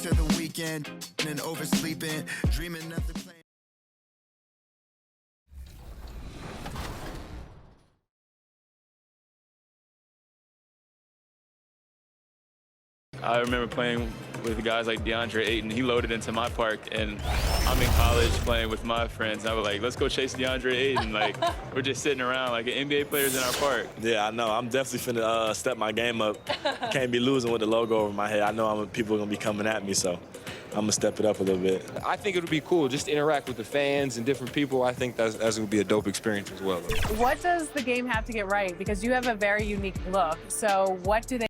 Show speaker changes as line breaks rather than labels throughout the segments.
to the weekend and oversleeping, dreaming nothing.
I remember playing with guys like DeAndre Ayton. He loaded into my park, and I'm in college playing with my friends. I was like, let's go chase DeAndre Ayton. Like, we're just sitting around like NBA players in our park.
Yeah, I know. I'm definitely finna step my game up. Can't be losing with the logo over my head. I know people are going to be coming at me, so I'm going to step it up a little bit.
I think it would be cool just to interact with the fans and different people. I think that's going to be a dope experience as well.
What does the game have to get right? Because you have a very unique look. So what do they...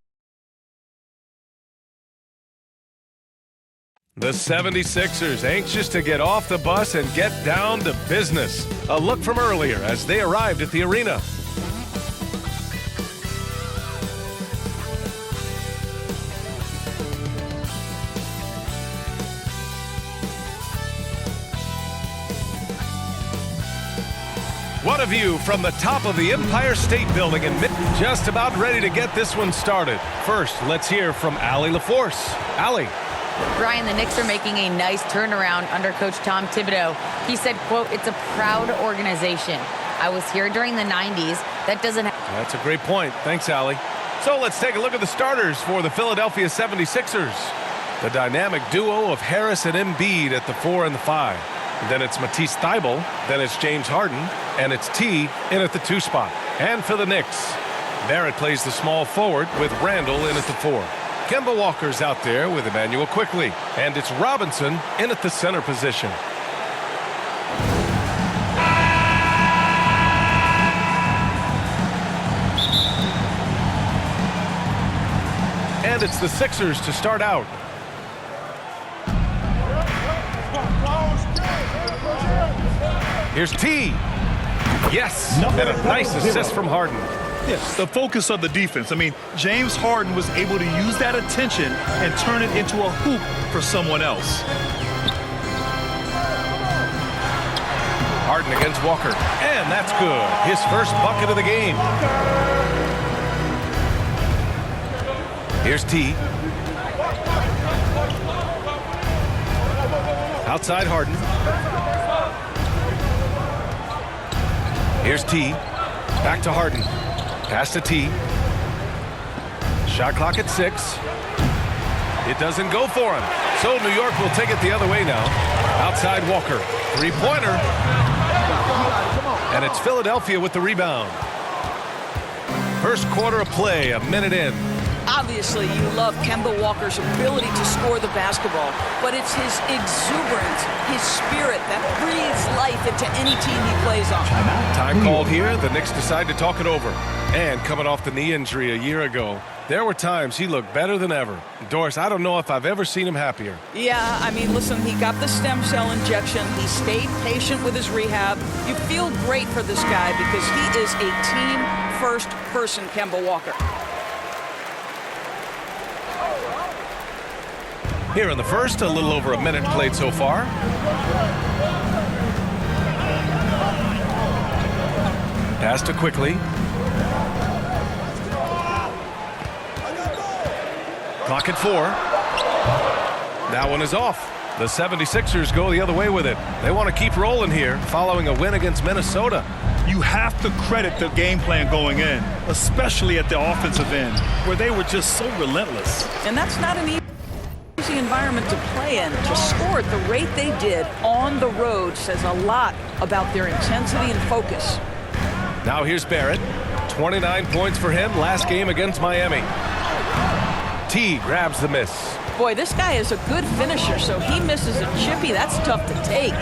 The 76ers anxious to get off the bus and get down to business. A look from earlier as they arrived at the arena. What a view from the top of the Empire State Building in just about ready to get this one started. First, let's hear from Allie LaForce. Allie.
Brian, the Knicks are making a nice turnaround under Coach Tom Thibodeau. He said, quote, "It's a proud organization. I was here during the 90s. That doesn't happen."
That's a great point. Thanks, Allie. So let's take a look at the starters for the Philadelphia 76ers. The dynamic duo of Harris and Embiid at the 4 and the 5. Then it's Matisse Thybulle. Then it's James Harden. And it's T in at the 2 spot. And for the Knicks, Barrett plays the small forward with Randall in at the 4. Kemba Walker's out there with Emmanuel Quickley. And it's Robinson in at the center position. And it's the Sixers to start out. Here's T. Yes, and a nice assist from Harden.
Yes, the focus of the defense. I mean, James Harden was able to use that attention and turn it into a hoop for someone else.
Harden against Walker, and that's good. His first bucket of the game. Here's T. Outside Harden. Here's T. Back to Harden. Pass to T. Shot clock at 6. It doesn't go for him. So New York will take it the other way now. Outside Walker. Three-pointer. And it's Philadelphia with the rebound. First quarter of play, a minute in.
Obviously, you love Kemba Walker's ability to score the basketball, but it's his exuberance, his spirit that breathes life into any team he plays on.
Time called here. The Knicks decide to talk it over. And coming off the knee injury a year ago, there were times he looked better than ever. Doris, I don't know if I've ever seen him happier.
Yeah, I mean, listen, he got the stem cell injection. He stayed patient with his rehab. You feel great for this guy because he is a team-first person, Kemba Walker.
Here in the first, a little over a minute played so far. Pass to Quickley. Clock at 4. That one is off. The 76ers go the other way with it. They want to keep rolling here following a win against Minnesota.
You have to credit the game plan going in, especially at the offensive end, where they were just so relentless.
And that's not an easy environment to play in. To score at the rate they did on the road says a lot about their intensity and focus.
Now here's Barrett. 29 points for him last game against Miami. T grabs the miss.
Boy, this guy is a good finisher, so he misses a chippy. That's tough to take.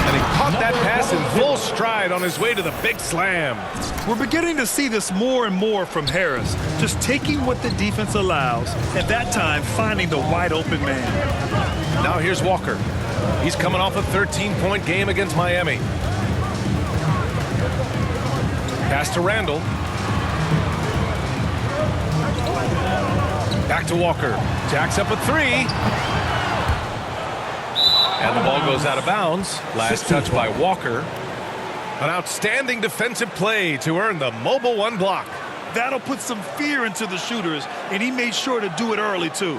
And he caught that pass in full stride on his way to the big slam.
We're beginning to see this more and more from Harris, just taking what the defense allows, and that time finding the wide open man.
Now here's Walker. He's coming off a 13-point game against Miami. Pass to Randall. Back to Walker. Jacks up a 3. And the ball goes out of bounds. Last touch by Walker. An outstanding defensive play to earn the mobile 1 block.
That'll put some fear into the shooters, and he made sure to do it early, too.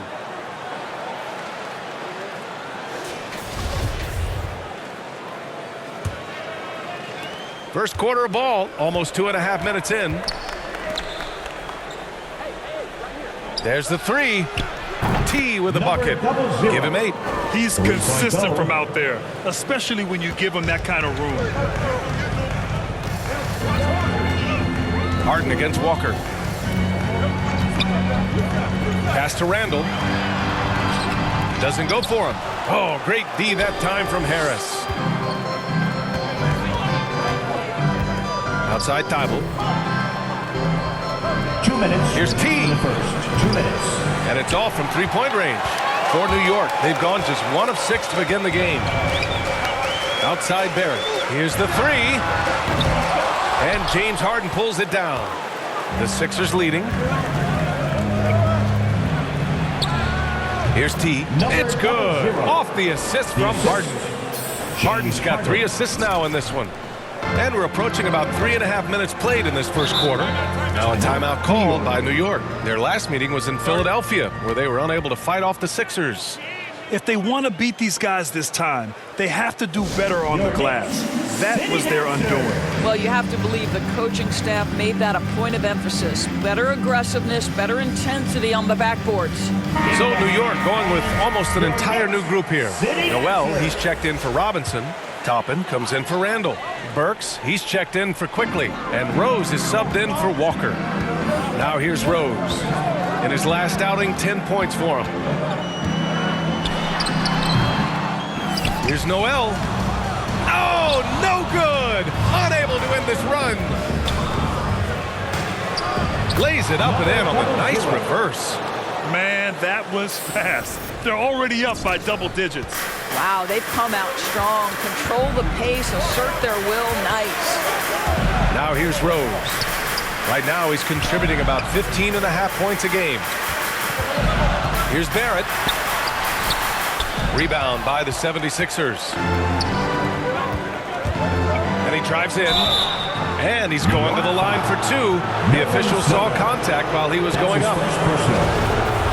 First quarter of ball, almost 2.5 minutes in. There's the three. T with the bucket. Give him 8.
He's consistent from out there, especially when you give him that kind of room.
Harden against Walker. Pass to Randall. Doesn't go for him. Oh, great D that time from Harris. Outside Thibault.
2 minutes.
Here's T.
In the first 2 minutes.
And it's all from three-point range. For New York, they've gone just 1 of 6 to begin the game. Outside Barrett. Here's the 3. And James Harden pulls it down. The Sixers leading. Here's T. It's good. Off the assist from Harden. Harden's got 3 assists now in this one. And we're approaching about 3.5 minutes played in this first quarter. Now a timeout called by New York. Their last meeting was in Philadelphia, where they were unable to fight off the Sixers.
If they want to beat these guys this time, they have to do better on the glass. That was their undoing.
Well, you have to believe the coaching staff made that a point of emphasis. Better aggressiveness, better intensity on the backboards.
So New York going with almost an entire new group here. Noel, he's checked in for Robinson. Toppin comes in for Randall. Burks, he's checked in for Quickly. And Rose is subbed in for Walker. Now here's Rose. In his last outing, 10 points for him. Here's Noel. Oh, no good! Unable to end this run. Lays it up and in on the nice reverse.
Man, that was fast. They're already up by double digits.
Wow, they've come out strong, control the pace, assert their will. Nice.
Now here's Rose. Right now he's contributing about 15.5 points a game. Here's Barrett. Rebound by the 76ers. And he drives in. And he's going to the line for 2. The official saw contact while he was going up.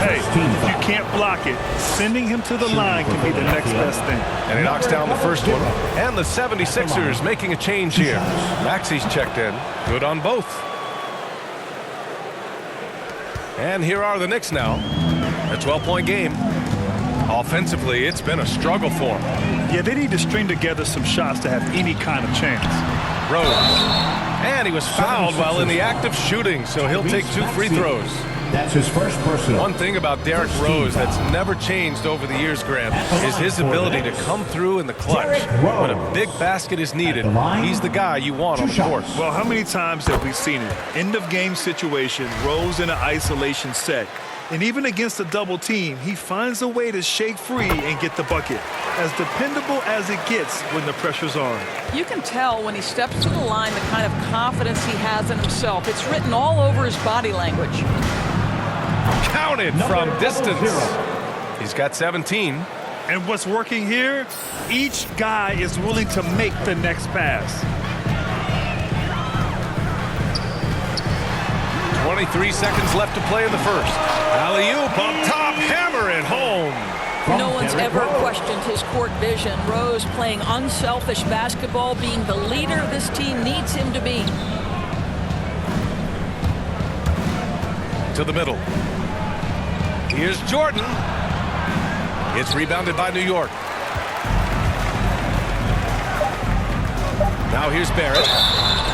Hey, if you can't block it, sending him to the line can be the next best thing.
And he knocks down the first one. And the 76ers making a change here. Maxi's checked in. Good on both. And here are the Knicks now. A 12-point game. Offensively, it's been a struggle for them.
Yeah, they need to string together some shots to have any kind of chance.
Rose. And he was fouled while in the act of shooting, so he'll take 2 free throws.
That's his first personal.
One thing about Derrick Rose that's never changed over the years, Graham, is his ability to come through in the clutch. When a big basket is needed, he's the guy you want on the court.
Well, how many times have we seen it? End of game situation, Rose in an isolation set. And even against a double team, he finds a way to shake free and get the bucket. As dependable as it gets when the pressure's on.
You can tell when he steps to the line the kind of confidence he has in himself. It's written all over his body language.
Counted from distance. He's got 17.
And what's working here? Each guy is willing to make the next pass.
23 seconds left to play in the first. Alley-oop up top, hammer it home.
No one's ever questioned his court vision. Rose playing unselfish basketball, being the leader this team needs him to be.
To the middle. Here's Jordan. It's rebounded by New York. Now here's Barrett.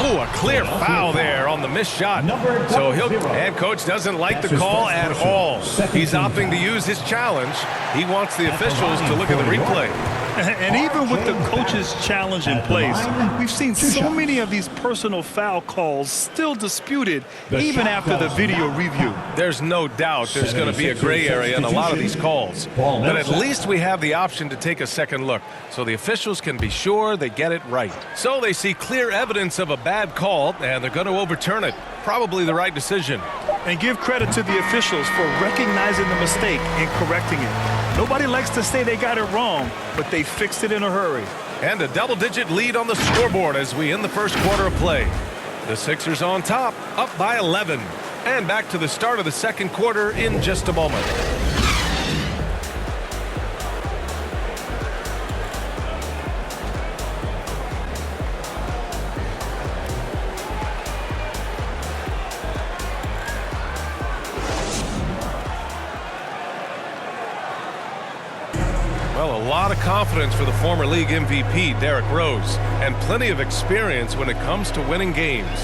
Oh, a clear foul there on the missed shot. So and coach doesn't like the call at all. He's opting to use his challenge. He wants the officials to look at the replay.
And even with the coach's challenge in place, we've seen so many of these personal foul calls still disputed even after the video review.
There's no doubt there's going to be a gray area in a lot of these calls. But at least we have the option to take a second look so the officials can be sure they get it right. So they see clear evidence of a bad call, and they're going to overturn it. Probably the right decision.
And give credit to the officials for recognizing the mistake and correcting it. Nobody likes to say they got it wrong, but they fixed it in a hurry.
And a double-digit lead on the scoreboard as we end the first quarter of play. The Sixers on top, up by 11. And back to the start of the second quarter in just a moment. Well, a lot of confidence for the former league MVP, Derrick Rose, and plenty of experience when it comes to winning games.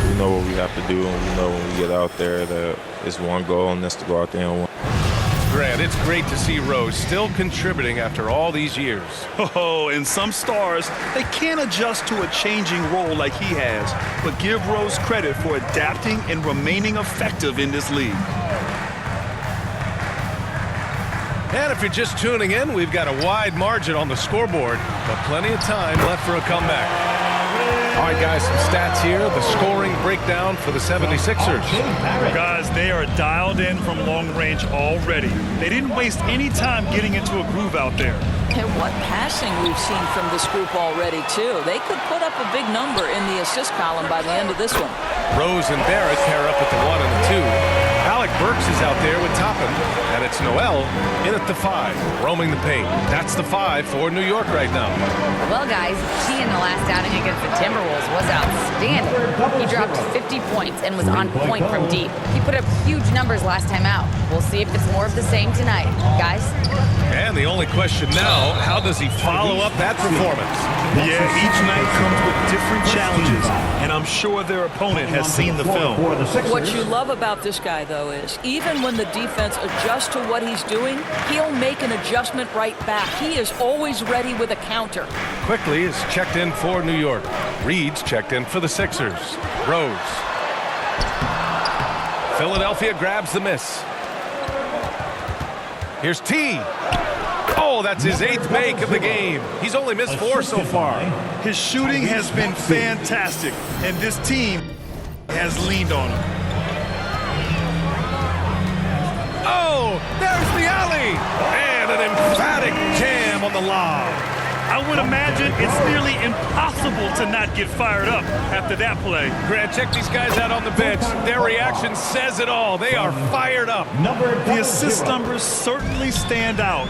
We know what we have to do, and we know when we get out there that it's one goal, and that's to go out there and win.
Grant, it's great to see Rose still contributing after all these years.
Oh, and some stars, they can't adjust to a changing role like he has, but give Rose credit for adapting and remaining effective in this league.
And if you're just tuning in, we've got a wide margin on the scoreboard, but plenty of time left for a comeback. All right, guys, some stats here. The scoring breakdown for the 76ers.
Guys, they are dialed in from long range already. They didn't waste any time getting into a groove out there.
And what passing we've seen from this group already, too. They could put up a big number in the assist column by the end of this one.
Rose and Barrett pair up at the 1 and the 2. Alec Burks is out there with Toppin, and it's Noel in at the 5, roaming the paint. That's the 5 for New York right now.
Well, guys, he in the last outing against the Timberwolves was outstanding. He dropped 50 points and was on point from deep. He put up huge numbers last time out. We'll see if it's more of the same tonight. Guys?
And the only question now, how does he follow up that performance?
Yeah, each night comes with different challenges, and I'm sure their opponent has seen the film.
What you love about this guy, though, is even when the defense adjusts to what he's doing, he'll make an adjustment right back. He is always ready with a counter.
Quickly is checked in for New York. Reed's checked in for the Sixers. Rose. Philadelphia grabs the miss. Here's T. Oh, that's his 8th make of the game. He's only missed 4 so far.
His shooting has been fantastic, and this team has leaned on him.
Oh, there's the alley. And an emphatic jam on the lob.
I would imagine it's nearly impossible to not get fired up after that play.
Grant, check these guys out on the bench. Their reaction says it all. They are fired up.
The assist numbers certainly stand out.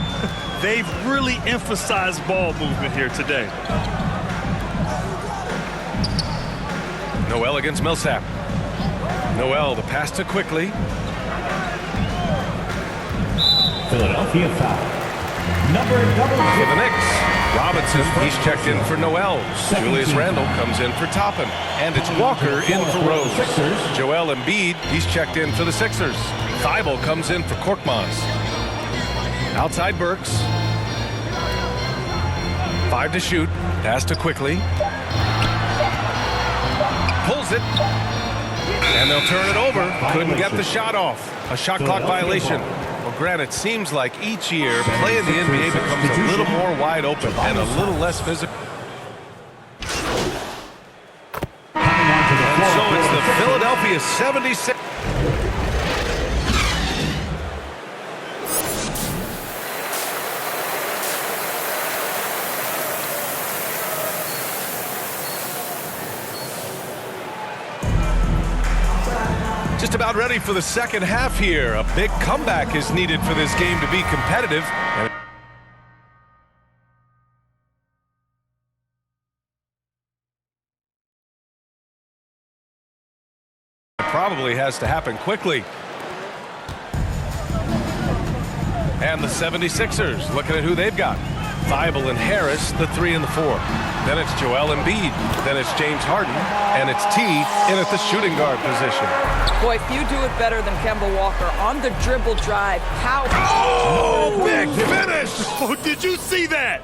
They've really emphasized ball movement here today.
Noel against Millsap. Noel, the pass to Quickly.
Philadelphia foul. Number
For the Knicks. Robinson, he's checked in for Noel. Julius Randle comes in for Toppin. And it's Walker in for Rose. Joel Embiid, he's checked in for the Sixers. Thibault comes in for Korkmaz. Outside Burks. 5 to shoot. Pass to Quickly. Pulls it. And they'll turn it over. Couldn't get the shot off. A shot clock violation. Well, Grant, it sees like each year play in the NBA becomes a little more wide open and a little less physical. And so it's the Philadelphia 76. Just about ready for the second half here. A big comeback is needed for this game to be competitive. And it probably has to happen quickly. And the 76ers looking at who they've got. Thibault and Harris, the 3 and the 4. Then it's Joel Embiid. Then it's James Harden. And it's T in at the shooting guard position.
Boy, if you do it better than Kemba Walker on the dribble drive, how...
Oh, big finish!
Oh, did you see that?